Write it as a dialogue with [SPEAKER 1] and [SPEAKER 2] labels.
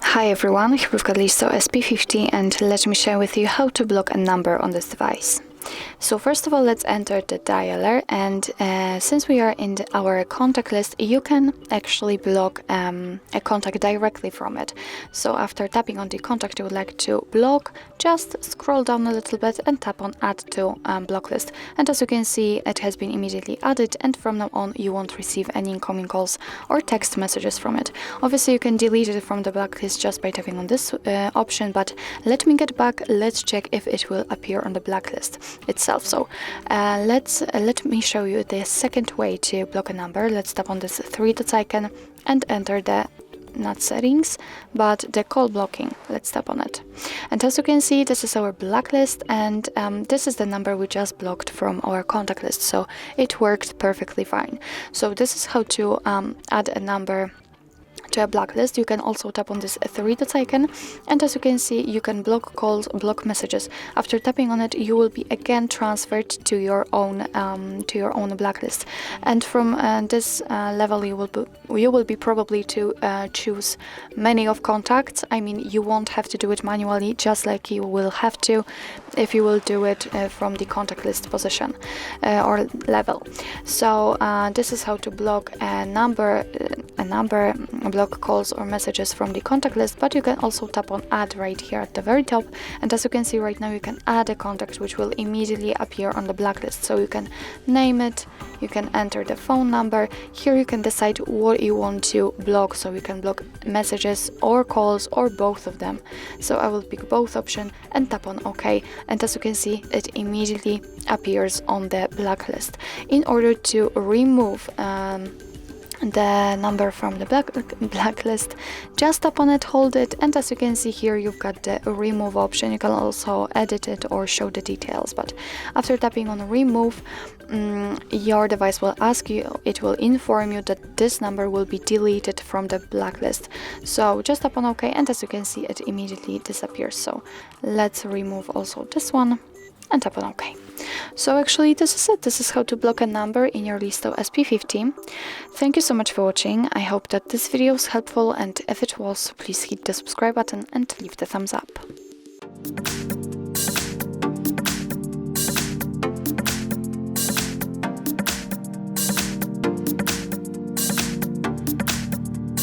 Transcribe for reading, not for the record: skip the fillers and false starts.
[SPEAKER 1] Hi everyone, here we've got Listo SP50 and let me share with you how to block a number on this device. So first of all, let's enter the dialer, and since we are in our contact list, you can actually block a contact directly from it. So after tapping on the contact you would like to block, just scroll down a little bit and tap on add to block list. And as you can see, it has been immediately added, and from now on you won't receive any incoming calls or text messages from it. Obviously you can delete it from the blacklist just by tapping on this option, but let me get back, let's check if it will appear on the blacklist itself. So let me show you the second way to block a number. Let's tap on this three dots icon and enter the not settings but the call blocking. Let's tap on it, and as you can see, this is our blacklist, and this is the number we just blocked from our contact list, so it worked perfectly fine. So this is how to add a number to a blacklist. You can also tap on this three dots icon, and as you can see, you can block calls, block messages. After tapping on it, you will be again transferred to your own blacklist, and from this level you will be probably to choose many of contacts. I mean, you won't have to do it manually, just like you will have to if you will do it from the contact list position or level. So this is how to block a number, block calls or messages from the contact list. But you can also tap on add right here at the very top, and as you can see right now, you can add a contact which will immediately appear on the blacklist. So you can name it, you can enter the phone number. Here you can decide what you want to block, so you can block messages or calls or both of them. So I will pick both option and tap on OK, and as you can see, it immediately appears on the blacklist. In order to remove the number from the blacklist, just tap on it, hold it, and as you can see here, you've got the remove option. You can also edit it or show the details, but after tapping on remove, your device will ask you, it will inform you that this number will be deleted from the blacklist. So just tap on OK, and as you can see, it immediately disappears. So let's remove also this one and tap on OK. So actually this is it. This is how to block a number in your Listo SP50. Thank you so much for watching. I hope that this video was helpful, and if it was, please hit the subscribe button and leave the thumbs up.